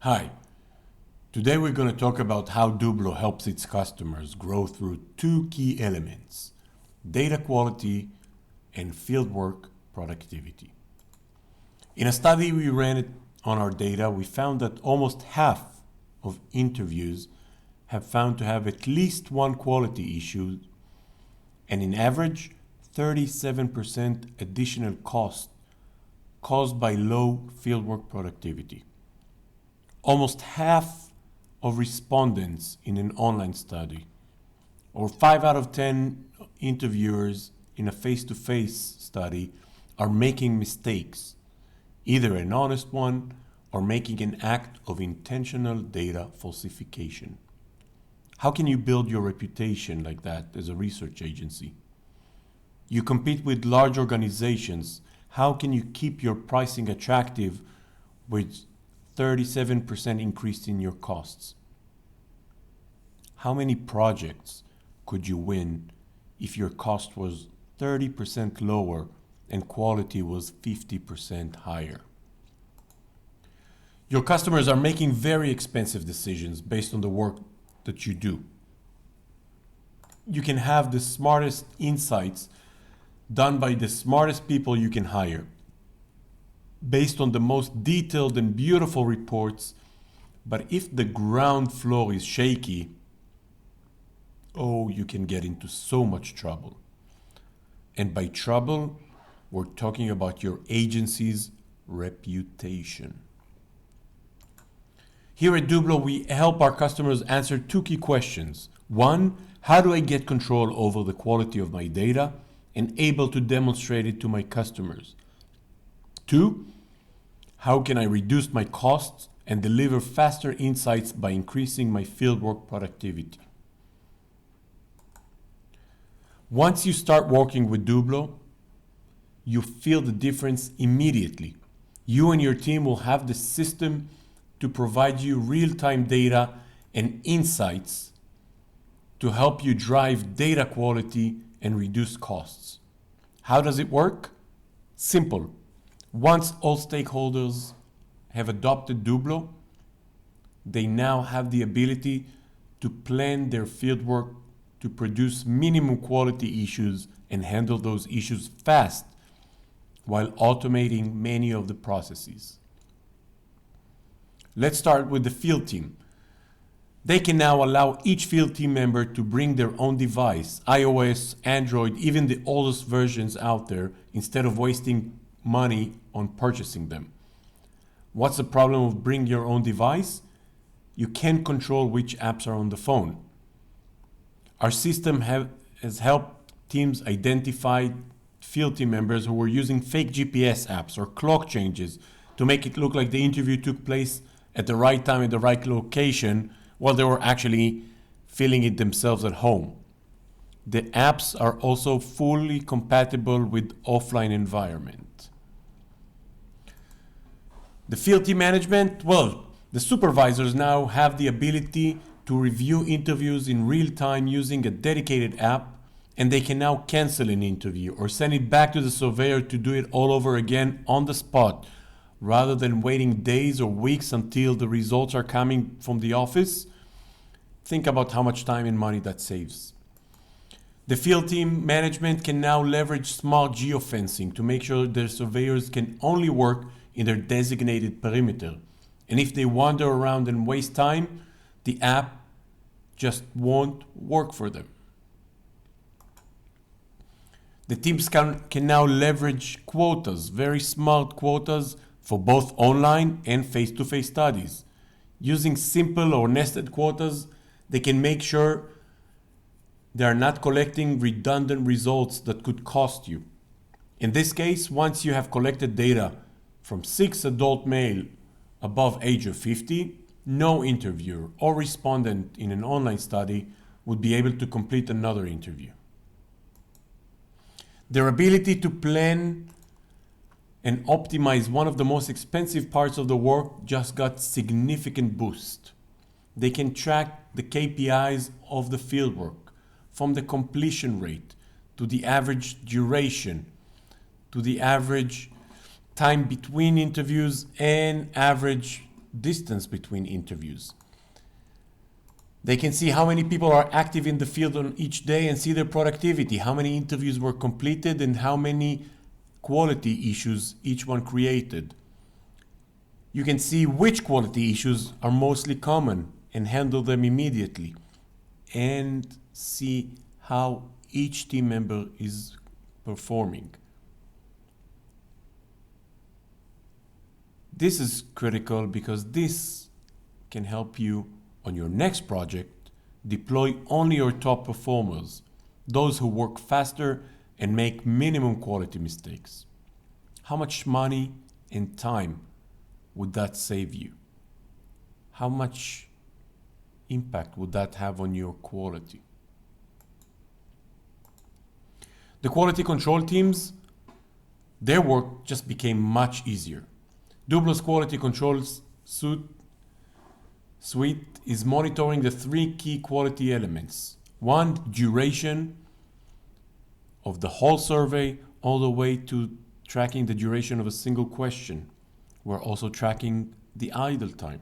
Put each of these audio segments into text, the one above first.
Hi, today we're going to talk about how Dooblo helps its customers grow through two key elements: data quality and fieldwork productivity. In a study we ran on our data, we found that almost half of interviews have found to have at least one quality issue, and in average, 37% additional cost caused by low fieldwork productivity. Almost half of respondents in an online study, or 5 out of 10 interviewers in a face-to-face study, are making mistakes, either an honest one or making an act of intentional data falsification. How can you build your reputation like that as a research agency? You compete with large organizations. How can you keep your pricing attractive with 37% increase in your costs? How many projects could you win if your cost was 30% lower and quality was 50% higher? Your customers are making very expensive decisions based on the work that you do. You can have the smartest insights done by the smartest people you can hire, based on the most detailed and beautiful reports, but if the ground floor is shaky, you can get into so much trouble. And by trouble, we're talking about your agency's reputation. Here at Dooblo, we help our customers answer two key questions. One, how do I get control over the quality of my data and able to demonstrate it to my customers? Two, how can I reduce my costs and deliver faster insights by increasing my fieldwork productivity? Once you start working with Dooblo, you feel the difference immediately. You and your team will have the system to provide you real-time data and insights to help you drive data quality and reduce costs. How does it work? Simple. Once all stakeholders have adopted Dooblo, they now have the ability to plan their fieldwork to produce minimum quality issues and handle those issues fast while automating many of the processes. Let's start with the field team. They can now allow each field team member to bring their own device, iOS, Android, even the oldest versions out there, instead of wasting money on purchasing them. What's the problem of bring your own device? You can't control which apps are on the phone. Our system has helped teams identify field team members who were using fake GPS apps or clock changes to make it look like the interview took place at the right time at the right location while they were actually filling it themselves at home. The apps are also fully compatible with offline environment. The field team management, the supervisors now have the ability to review interviews in real time using a dedicated app, and they can now cancel an interview or send it back to the surveyor to do it all over again on the spot, rather than waiting days or weeks until the results are coming from the office. Think about how much time and money that saves. The field team management can now leverage smart geofencing to make sure their surveyors can only work in their designated perimeter. And if they wander around and waste time, the app just won't work for them. The teams can now leverage quotas, very smart quotas, for both online and face-to-face studies. Using simple or nested quotas, they can make sure they are not collecting redundant results that could cost you. In this case, once you have collected data from 6 adult male above age of 50, no interviewer or respondent in an online study would be able to complete another interview. Their ability to plan and optimize one of the most expensive parts of the work just got significant boost. They can track the KPIs of the fieldwork, from the completion rate to the average duration to the average time between interviews and average distance between interviews. They can see how many people are active in the field on each day and see their productivity, how many interviews were completed and how many quality issues each one created. You can see which quality issues are mostly common and handle them immediately, and see how each team member is performing. This is critical because this can help you on your next project deploy only your top performers, those who work faster and make minimum quality mistakes. How much money and time would that save you? How much impact would that have on your quality? The quality control teams, their work just became much easier. Dooblo's quality control suite is monitoring the 3 key quality elements. 1, duration of the whole survey, all the way to tracking the duration of a single question. We're also tracking the idle time.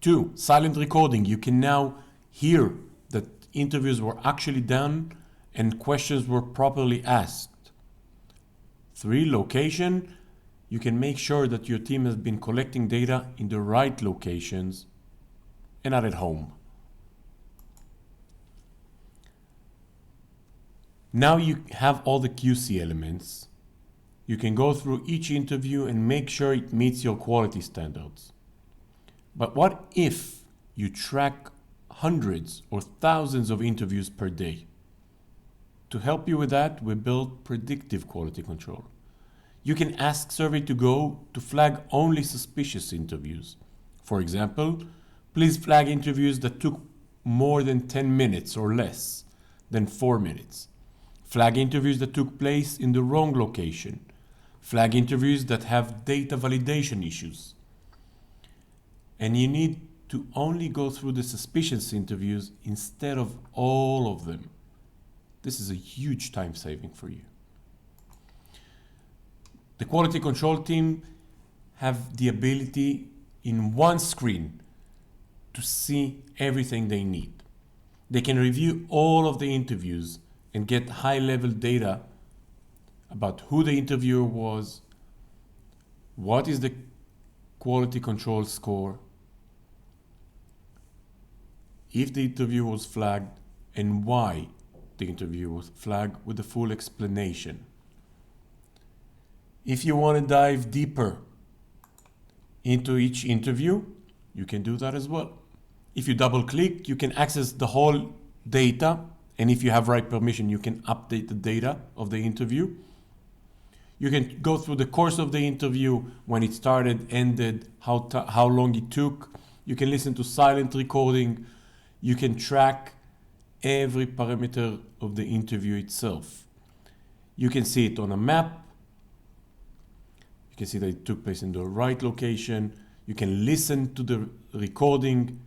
2, silent recording. You can now hear that interviews were actually done and questions were properly asked. 3, location. You can make sure that your team has been collecting data in the right locations and not at home. Now you have all the QC elements. You can go through each interview and make sure it meets your quality standards. But what if you track hundreds or thousands of interviews per day? To help you with that, we built predictive quality control. You can ask SurveyToGo to flag only suspicious interviews. For example, please flag interviews that took more than 10 minutes or less than 4 minutes. Flag interviews that took place in the wrong location. Flag interviews that have data validation issues. And you need to only go through the suspicious interviews instead of all of them. This is a huge time saving for you. The quality control team have the ability in one screen to see everything they need. They can review all of the interviews and get high-level data about who the interviewer was, what is the quality control score, if the interview was flagged, and why the interview was flagged with a full explanation. If you want to dive deeper into each interview, you can do that as well. If you double click, you can access the whole data, and if you have right permission, you can update the data of the interview. You can go through the course of the interview, when it started, ended, how long it took. You can listen to silent recording. You can track every parameter of the interview itself. You can see it on a map. You can see that it took place in the right location. You can listen to the recording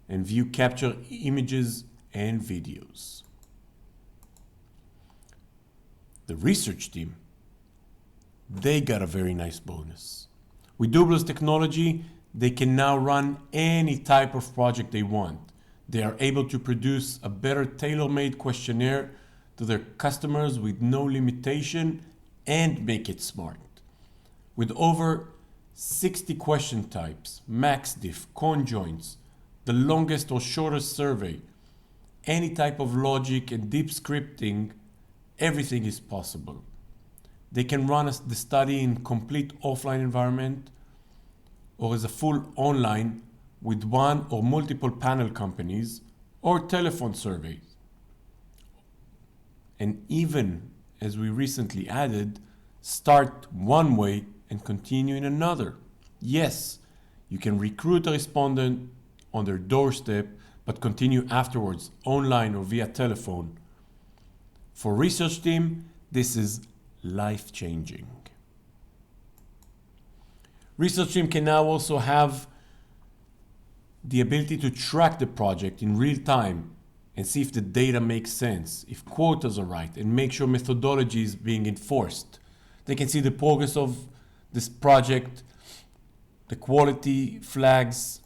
and view capture images and videos. The research team, they got a very nice bonus. With Dooblo's technology, they can now run any type of project they want. They are able to produce a better tailor-made questionnaire to their customers with no limitation and make it smart. With over 60 question types, max diff, conjoints, the longest or shortest survey, any type of logic and deep scripting, everything is possible. They can run the study in complete offline environment or as a full online with one or multiple panel companies or telephone surveys. And even, as we recently added, start one way and continue in another. Yes, you can recruit a respondent on their doorstep, but continue afterwards online or via telephone. For research team, this is life-changing. Research team can now also have the ability to track the project in real time and see if the data makes sense, if quotas are right, and make sure methodology is being enforced. They can see the progress of this project the quality flags.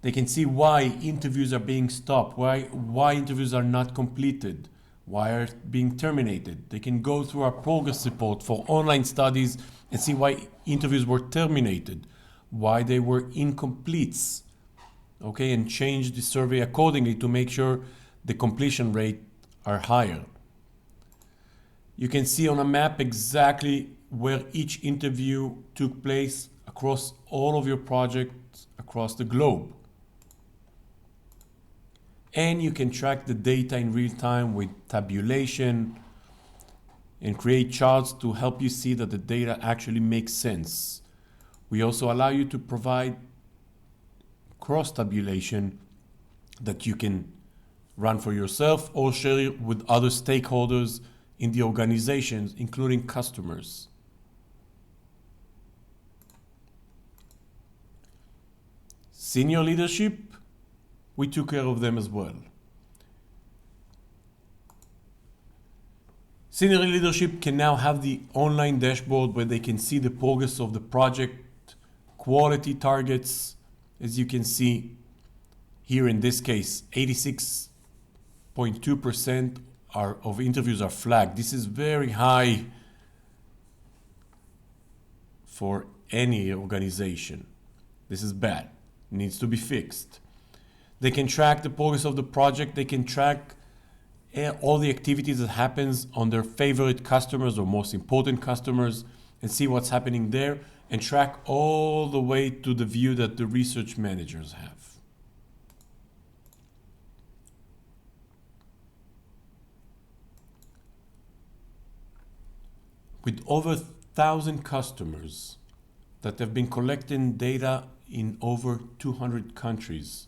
They can see why interviews are being stopped, why interviews are not completed, why are being terminated. They can go through our progress report for online studies and see why interviews were terminated, why they were incompletes, okay, and change the survey accordingly to make sure the completion rate are higher. You can see on a map exactly where each interview took place across all of your projects across the globe. And you can track the data in real time with tabulation and create charts to help you see that the data actually makes sense. We also allow you to provide cross-tabulation that you can run for yourself or share with other stakeholders in the organizations, including customers. Senior leadership, we took care of them as well. Senior leadership can now have the online dashboard where they can see the progress of the project, quality targets. As you can see here in this case, 86.2% of interviews are flagged. This is very high for any organization. This is bad. It needs to be fixed. They can track the progress of the project. They can track all the activities that happens on their favorite customers or most important customers and see what's happening there and track all the way to the view that the research managers have. With over 1,000 customers that have been collecting data in over 200 countries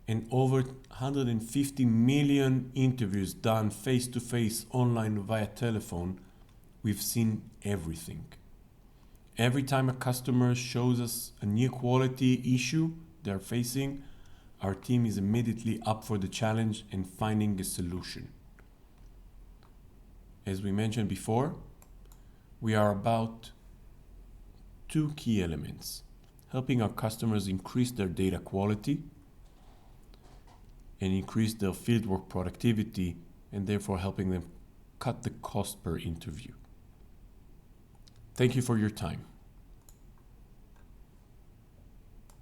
and over 150 million interviews done face-to-face, online, via telephone, we've seen everything. Every time a customer shows us a new quality issue they're facing, our team is immediately up for the challenge and finding a solution. As we mentioned before, we are about two key elements: helping our customers increase their data quality and increase their fieldwork productivity, and therefore helping them cut the cost per interview. Thank you for your time.